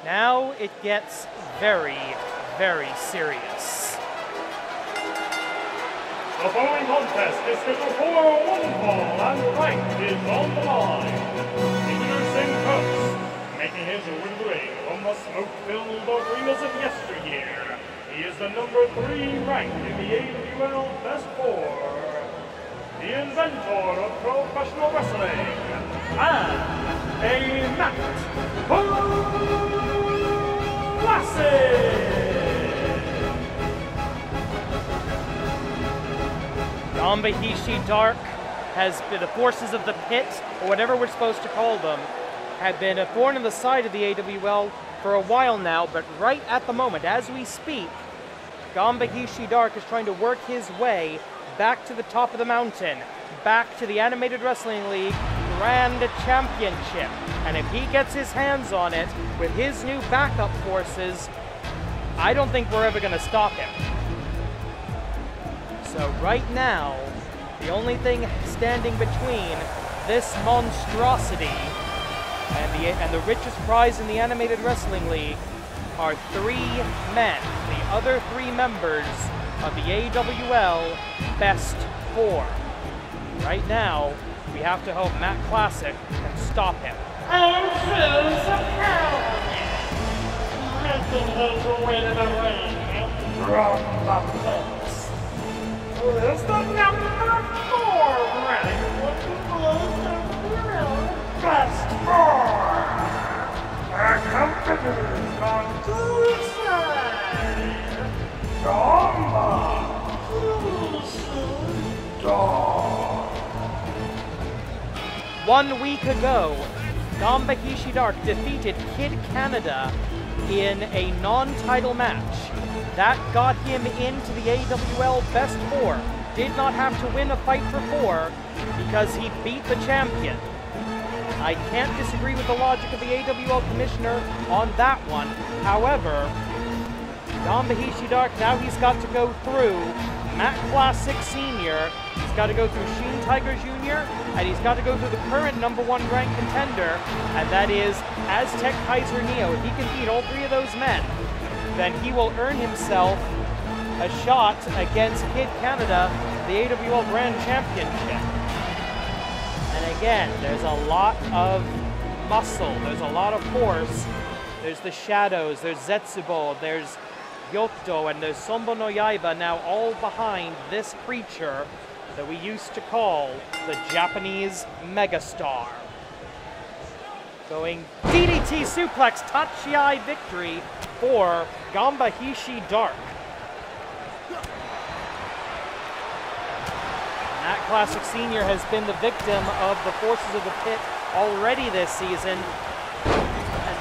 Now it gets very, very serious. The following contest is scheduled for one fall, and rank is on the line. Introducing first, making his way to the ring from the smoke-filled arenas of yesteryear. He is the number 3 rank in the AWL Best 4. The inventor of professional wrestling, and a Matt Classic! Ganba Hisshi Dark has been the forces of the pit, or whatever we're supposed to call them, have been a thorn in the side of the AWL for a while now, but right at the moment, as we speak, Ganba Hisshi Dark is trying to work his way back to the top of the mountain, back to the Animated Wrestling League Grand Championship. And if he gets his hands on it with his new backup forces, I don't think we're ever going to stop him. So right now, the only thing standing between this monstrosity and the richest prize in the Animated Wrestling League are 3 men, the other 3 members of the AWL Best 4. Right now, we have to hope Matt Classic can stop him. And choose a opponent. Making his way to the ring from the pit is the number 4 rank with the AWL Best 4. Accompanied on each side, Ganba Hisshi Dark. 1 week ago, Ganba Hisshi Dark defeated Kid Canada in a non-title match. That got him into the AWL Best 4. Did not have to win a fight for 4 because he beat the champion. I can't disagree with the logic of the AWL commissioner on that one. However, Ganba Hisshi Dark, now he's got to go through Matt Classic Sr., he's got to go through Sheen Tiger Jr., and he's got to go through the current number 1 ranked contender, and that is Aztec Kaiser Neo. If he can beat all 3 of those men, then he will earn himself a shot against Kid Canada, the AWL Grand Championship. And again, there's a lot of muscle, there's a lot of force. There's the Shadows, there's Zetsubo, there's Gyoto, and there's Sombo no Yaiba, now all behind this creature that we used to call the Japanese Megastar. Going DDT suplex, Tachiai victory for Ganba Hisshi Dark. Matt Classic Sr. has been the victim of the forces of the pit already this season. And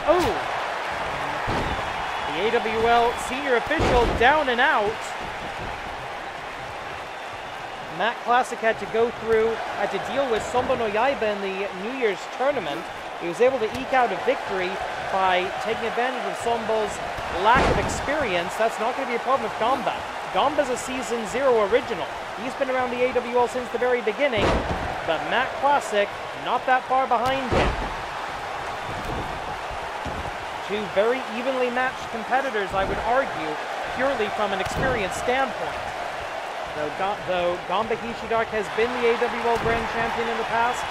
the AWL senior official down and out. Matt Classic had to go through, had to deal with Sombo no Yaiba in the New Year's tournament. He was able to eke out a victory by taking advantage of Sombo's lack of experience. That's not going to be a problem with Ganba. Ganba's a Season 0 original. He's been around the AWL since the very beginning, but Matt Classic, not that far behind him. 2 very evenly matched competitors, I would argue, purely from an experience standpoint. Though Ganba Hisshi Dark has been the AWL Grand Champion in the past,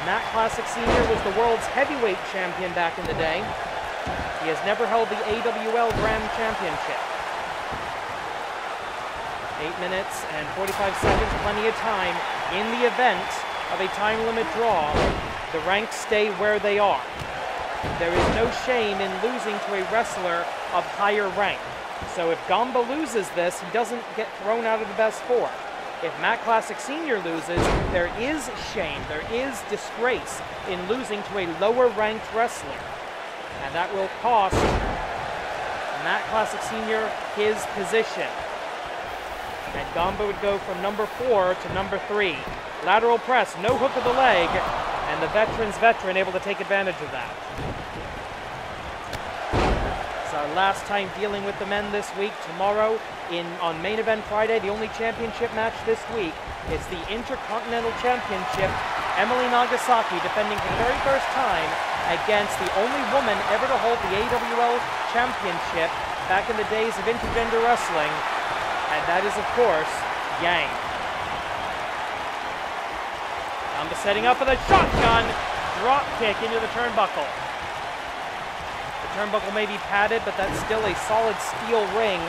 Matt Classic Sr. was the world's heavyweight champion back in the day. He has never held the AWL Grand Championship. 8 minutes and 45 seconds, plenty of time. In the event of a time limit draw, the ranks stay where they are. There is no shame in losing to a wrestler of higher rank. So if Ganba loses this, he doesn't get thrown out of the Best 4. If Matt Classic Sr. loses, there is shame, there is disgrace in losing to a lower ranked wrestler. And that will cost Matt Classic Sr. his position. And Ganba would go from number 4 to number 3. Lateral press, no hook of the leg, and the veteran's veteran able to take advantage of that. It's our last time dealing with the men this week. Tomorrow, on Main Event Friday, the only championship match this week, it's the Intercontinental Championship. Emily Nagasaki defending for the very first time against the only woman ever to hold the AWL championship back in the days of intergender wrestling, and that is, of course, Yang. Ganba setting up with a shotgun drop kick into the turnbuckle. The turnbuckle may be padded, but that's still a solid steel ring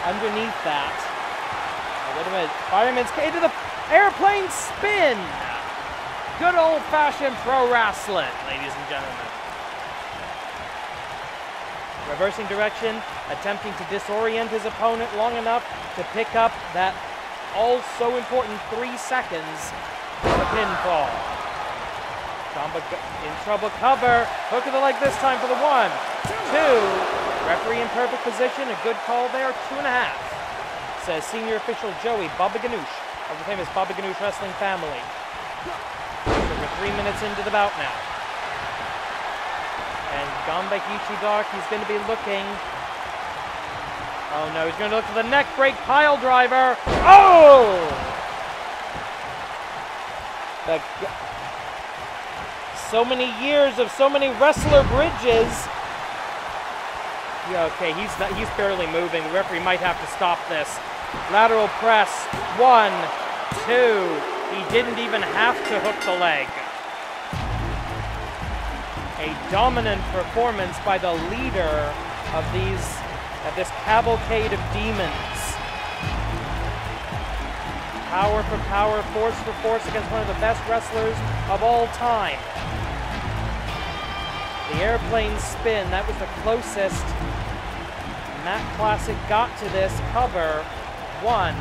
underneath that. Oh, wait a minute. Fireman's into the airplane spin. Good old-fashioned pro wrestling, ladies and gentlemen. Reversing direction, attempting to disorient his opponent long enough to pick up that all-so important 3 seconds of the pinfall. Ganba in trouble, cover, hook of the leg this time for the 1, 2, referee in perfect position, a good call there, 2.5, says senior official Joey Baba Ganoush of the famous Baba Ganoush wrestling family. We're 3 minutes into the bout now. And Ganba Hisshi Dark, he's going to be looking. Oh no, he's going to look for the neck break pile driver. Oh! So many years of so many wrestler bridges. Yeah, okay, he's barely moving. The referee might have to stop this. Lateral press. 1, 2. He didn't even have to hook the leg. A dominant performance by the leader of this cavalcade of demons. Power for power, force for force against one of the best wrestlers of all time. The airplane spin, that was the closest Matt Classic got to this cover. 1,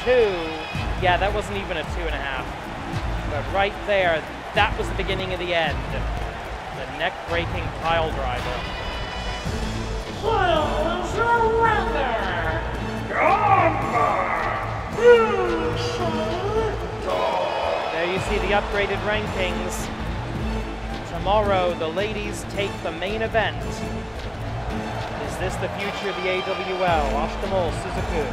2. Yeah, that wasn't even a 2.5. But right there, that was the beginning of the end. The neck-breaking pile driver. Choose your winner! Ganba! There you see the upgraded rankings. Tomorrow, the ladies take the main event. Is this the future of the AWL? Ashtamol Suzuku.